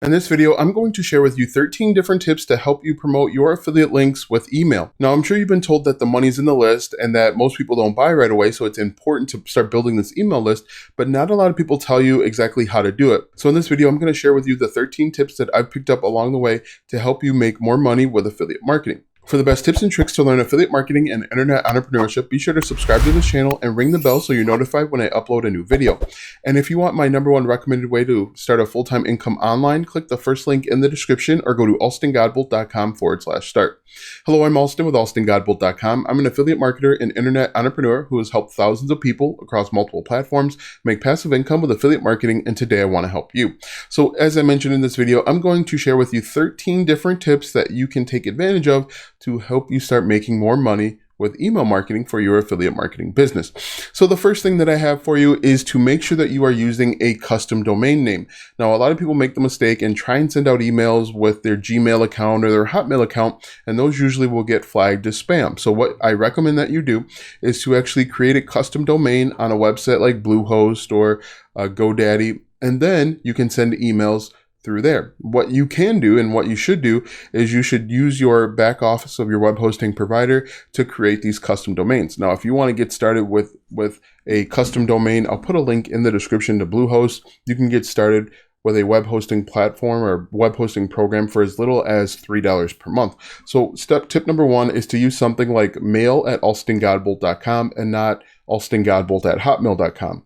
In this video, I'm going to share with you 13 different tips to help you promote your affiliate links with email. Now, I'm sure you've been told that the money's in the list and that most people don't buy right away, so it's important to start building this email list, but not a lot of people tell you exactly how to do it. So in this video, I'm going to share with you the 13 tips that I've picked up along the way to help you make more money with affiliate marketing. For the best tips and tricks to learn affiliate marketing and internet entrepreneurship, be sure to subscribe to this channel and ring the bell so you're notified when I upload a new video. And if you want my #1 recommended way to start a full-time income online, click the first link in the description or go to alstongodbolt.com/start. Hello, I'm Alston with alstongodbolt.com. I'm an affiliate marketer and internet entrepreneur who has helped thousands of people across multiple platforms make passive income with affiliate marketing, and today I want to help you. So as I mentioned in this video, I'm going to share with you 13 different tips that you can take advantage of to help you start making more money with email marketing for your affiliate marketing business. So the first thing that I have for you is to make sure that you are using a custom domain name. Now, a lot of people make the mistake and try and send out emails with their Gmail account or their Hotmail account, and those usually will get flagged as spam. So what I recommend that you do is to actually create a custom domain on a website like Bluehost or GoDaddy, and then you can send emails through there. What you can do and what you should do is you should use your back office of your web hosting provider to create these custom domains. Now, if you want to get started with a custom domain, I'll put a link in the description to Bluehost. You can get started with a web hosting platform or web hosting program for as little as $3 per month. So tip number 1 is to use something like mail@alstongodbolt.com and not alstongodbolt@hotmail.com.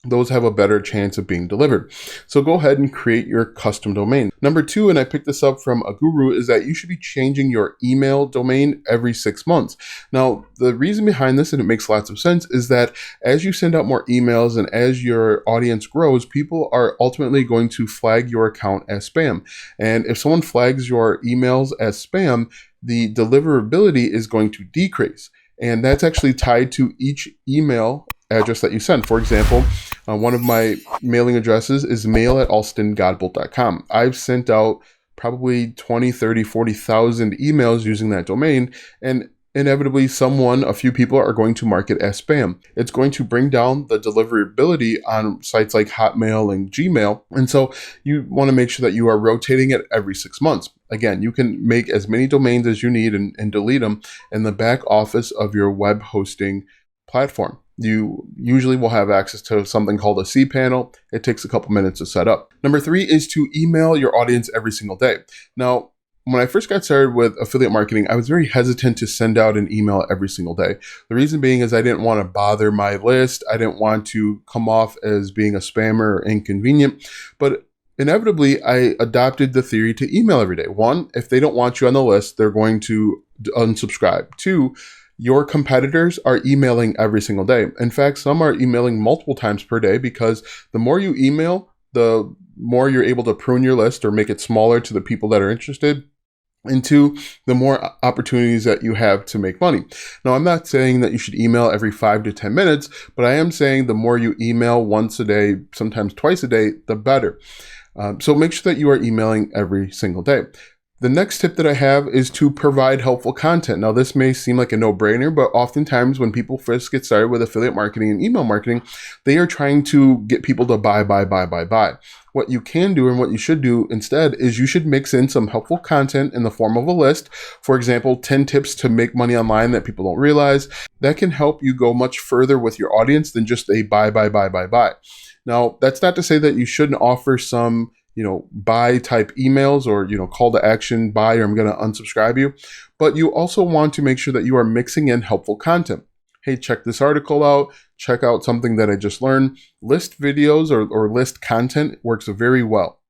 Those have a better chance of being delivered. So go ahead and create your custom domain. Number 2, and I picked this up from a guru, is that you should be changing your email domain every 6 months. Now, the reason behind this, and it makes lots of sense, is that as you send out more emails and as your audience grows, people are ultimately going to flag your account as spam. And if someone flags your emails as spam, the deliverability is going to decrease. And that's actually tied to each email address that you send. For example, one of my mailing addresses is mail@alstongodbolt.com. I've sent out probably 20, 30, 40,000 emails using that domain, and inevitably a few people are going to mark it as spam. It's going to bring down the deliverability on sites like Hotmail and Gmail. And so you want to make sure that you are rotating it every 6 months. Again, you can make as many domains as you need and delete them in the back office of your web hosting platform. You usually will have access to something called a cPanel. It takes a couple minutes to set up. Number 3 is to email your audience every single day. Now, when I first got started with affiliate marketing, I was very hesitant to send out an email every single day. The reason being is I didn't want to bother my list. I didn't want to come off as being a spammer or inconvenient. But inevitably, I adopted the theory to email every day. 1, if they don't want you on the list, they're going to unsubscribe. 2, your competitors are emailing every single day. In fact, some are emailing multiple times per day because the more you email, the more you're able to prune your list or make it smaller to the people that are interested. And 2, the more opportunities that you have to make money. Now, I'm not saying that you should email every 5 to 10 minutes, but I am saying the more you email once a day, sometimes twice a day, the better. So make sure that you are emailing every single day. The next tip that I have is to provide helpful content. Now, this may seem like a no-brainer, but oftentimes when people first get started with affiliate marketing and email marketing, they are trying to get people to buy. What you can do and what you should do instead is you should mix in some helpful content in the form of a list. For example, 10 tips to make money online that people don't realize. That can help you go much further with your audience than just a buy. Now, that's not to say that you shouldn't offer some buy type emails or, call to action, buy, or I'm going to unsubscribe you. But you also want to make sure that you are mixing in helpful content. Hey, check this article out. Check out something that I just learned. List videos or list content works very well.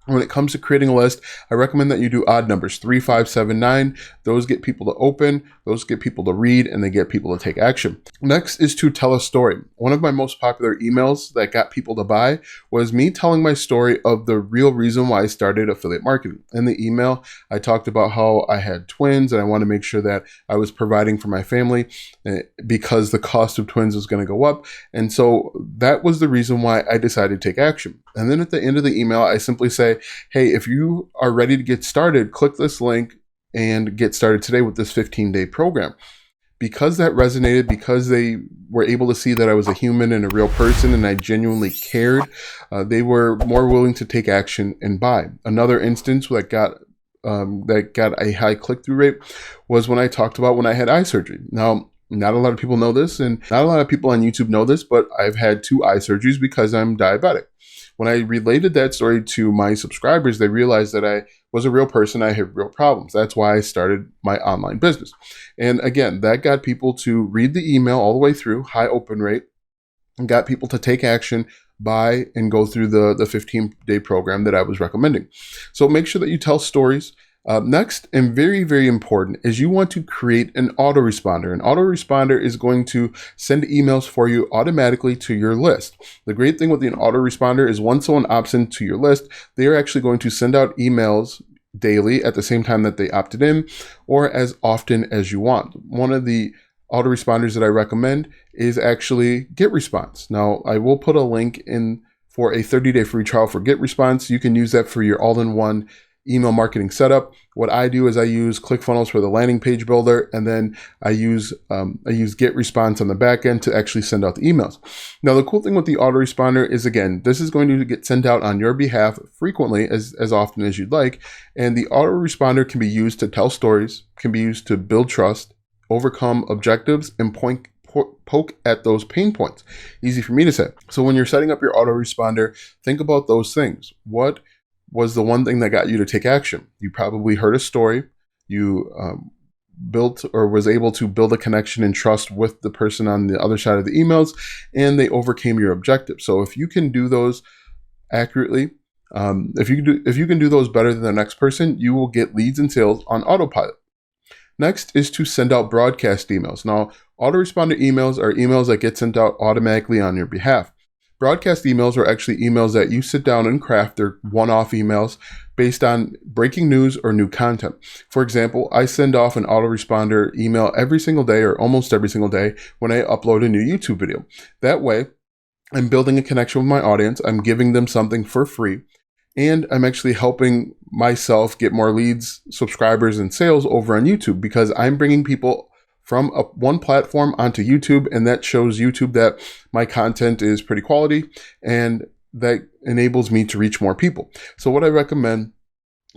When it comes to creating a list, I recommend that you do odd numbers, 3, 5, 7, 9. Those get people to open, those get people to read, and they get people to take action. Next is to tell a story. One of my most popular emails that got people to buy was me telling my story of the real reason why I started affiliate marketing. In the email, I talked about how I had twins and I want to make sure that I was providing for my family because the cost of twins was going to go up. And so that was the reason why I decided to take action. And then at the end of the email, I simply say, hey, if you are ready to get started, click this link and get started today with this 15-day program. because that resonated, because they were able to see that I was a human and a real person and I genuinely cared, they were more willing to take action and buy. Another instance that got a high click-through rate was when I talked about when I had eye surgery. Now, not a lot of people know this, and not a lot of people on YouTube know this, but I've had 2 eye surgeries because I'm diabetic. When I related that story to my subscribers, they realized that I was a real person. I had real problems. That's why I started my online business. And again, that got people to read the email all the way through, high open rate, and got people to take action, buy, and go through the 15-day program that I was recommending. So make sure that you tell stories. Next, and very, very important, is you want to create an autoresponder. An autoresponder is going to send emails for you automatically to your list. The great thing with an autoresponder is once someone opts into your list, they are actually going to send out emails daily at the same time that they opted in, or as often as you want. One of the autoresponders that I recommend is actually GetResponse. Now, I will put a link in for a 30-day free trial for GetResponse. You can use that for your all-in-one email marketing setup. What I do is I use ClickFunnels for the landing page builder, and then I use GetResponse on the back end to actually send out the emails. Now, the cool thing with the autoresponder is, again, this is going to get sent out on your behalf frequently, as often as you'd like, and the autoresponder can be used to tell stories, can be used to build trust, overcome objectives, and poke at those pain points. Easy for me to say. So when you're setting up your autoresponder, think about those things. What was the one thing that got you to take action? You probably heard a story. You built or was able to build a connection and trust with the person on the other side of the emails, and they overcame your objective. So if you can do those accurately, if you can do those better than the next person, you will get leads and sales on autopilot. Next is to send out broadcast emails. Now, autoresponder emails are emails that get sent out automatically on your behalf. Broadcast emails are actually emails that you sit down and craft. They're one-off emails based on breaking news or new content. For example, I send off an autoresponder email every single day or almost every single day when I upload a new YouTube video. That way, I'm building a connection with my audience. I'm giving them something for free. And I'm actually helping myself get more leads, subscribers, and sales over on YouTube because I'm bringing people from one platform onto YouTube, and that shows YouTube that my content is pretty quality, and that enables me to reach more people. So what I recommend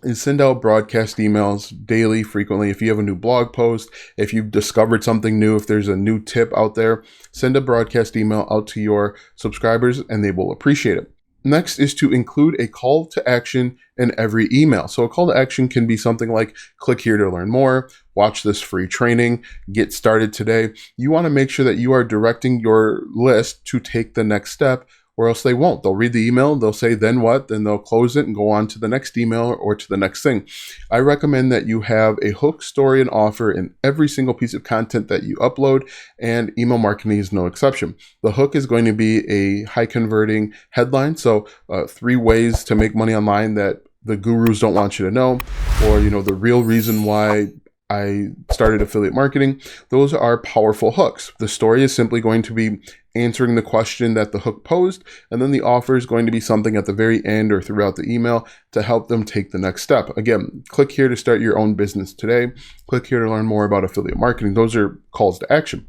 is send out broadcast emails daily, frequently. If you have a new blog post, if you've discovered something new, if there's a new tip out there, send a broadcast email out to your subscribers and they will appreciate it. Next is to include a call to action in every email. So a call to action can be something like click here to learn more, watch this free training, get started today. You want to make sure that you are directing your list to take the next step, or else they won't. They'll read the email, they'll say, then what? Then they'll close it and go on to the next email or to the next thing. I recommend that you have a hook, story, and offer in every single piece of content that you upload, and email marketing is no exception. The hook is going to be a high converting headline. So 3 ways to make money online that the gurus don't want you to know, or, the real reason why I started affiliate marketing. Those are powerful hooks. The story is simply going to be answering the question that the hook posed, and then the offer is going to be something at the very end or throughout the email to help them take the next step. Again, click here to start your own business today. Click here to learn more about affiliate marketing. Those are calls to action.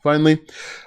Finally,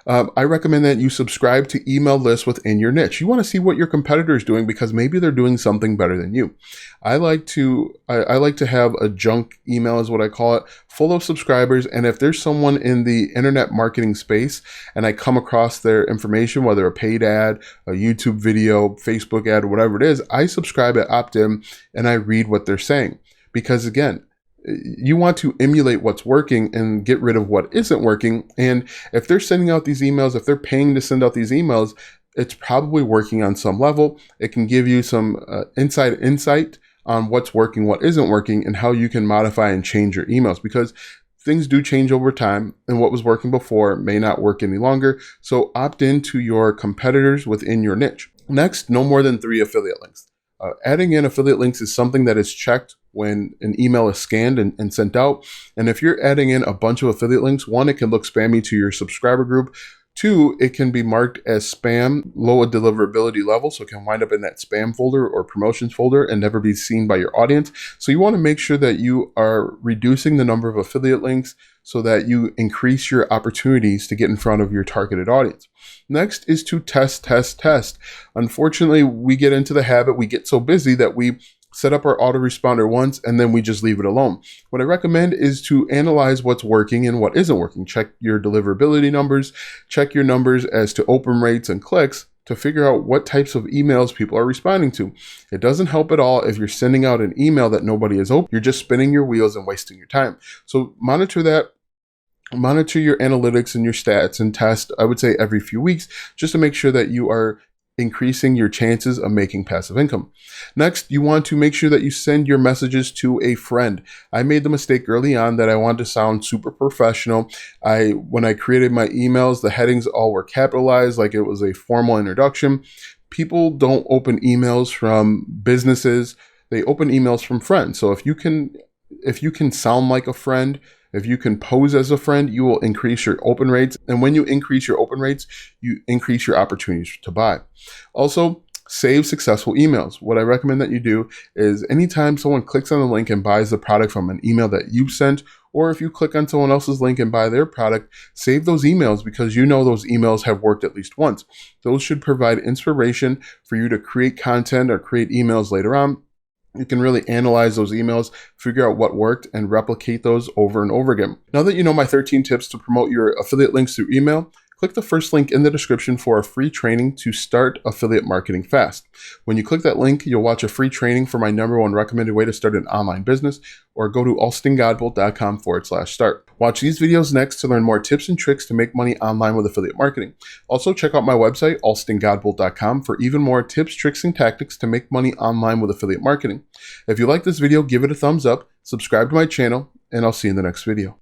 I recommend that you subscribe to email lists within your niche. You want to see what your competitor is doing because maybe they're doing something better than you. I like to have a junk email, is what I call it, full of subscribers. And if there's someone in the internet marketing space and I come across their information, whether a paid ad, a YouTube video, Facebook ad, whatever it is, I subscribe, I opt in, and I read what they're saying. Because again, you want to emulate what's working and get rid of what isn't working. And if they're sending out these emails, if they're paying to send out these emails, it's probably working on some level. It can give you some insight on what's working, what isn't working, and how you can modify and change your emails, because things do change over time, and what was working before may not work any longer. So opt into your competitors within your niche. Next, no more than 3 affiliate links. Adding in affiliate links is something that is checked when an email is scanned and sent out. And if you're adding in a bunch of affiliate links, 1, it can look spammy to your subscriber group. Two, it can be marked as spam, low deliverability level, so it can wind up in that spam folder or promotions folder and never be seen by your audience. So you want to make sure that you are reducing the number of affiliate links so that you increase your opportunities to get in front of your targeted audience. Next is to test. Unfortunately, we get into the habit, we get so busy that we set up our autoresponder once and then we just leave it alone. What I recommend is to analyze what's working and what isn't working. Check your deliverability numbers, check your numbers as to open rates and clicks to figure out what types of emails people are responding to. It doesn't help at all if you're sending out an email that nobody has opened. You're just spinning your wheels and wasting your time. So monitor that. Monitor your analytics and your stats and test, I would say, every few weeks, just to make sure that you are increasing your chances of making passive income. Next, you want to make sure that you send your messages to a friend. I made the mistake early on that I wanted to sound super professional. When I created my emails, the headings all were capitalized like it was a formal introduction. People don't open emails from businesses. They open emails from friends. So if you can sound like a friend, if you can pose as a friend, you will increase your open rates. And when you increase your open rates, you increase your opportunities to buy. Also, save successful emails. What I recommend that you do is anytime someone clicks on the link and buys the product from an email that you sent, or if you click on someone else's link and buy their product, save those emails because you know those emails have worked at least once. Those should provide inspiration for you to create content or create emails later on. You can really analyze those emails, figure out what worked, and replicate those over and over again. Now that you know my 13 tips to promote your affiliate links through email, click the first link in the description for a free training to start affiliate marketing fast. When you click that link, you'll watch a free training for my #1 recommended way to start an online business, or go to alstongodbolt.com/start. Watch these videos next to learn more tips and tricks to make money online with affiliate marketing. Also, check out my website, alstongodbolt.com, for even more tips, tricks, and tactics to make money online with affiliate marketing. If you like this video, give it a thumbs up, subscribe to my channel, and I'll see you in the next video.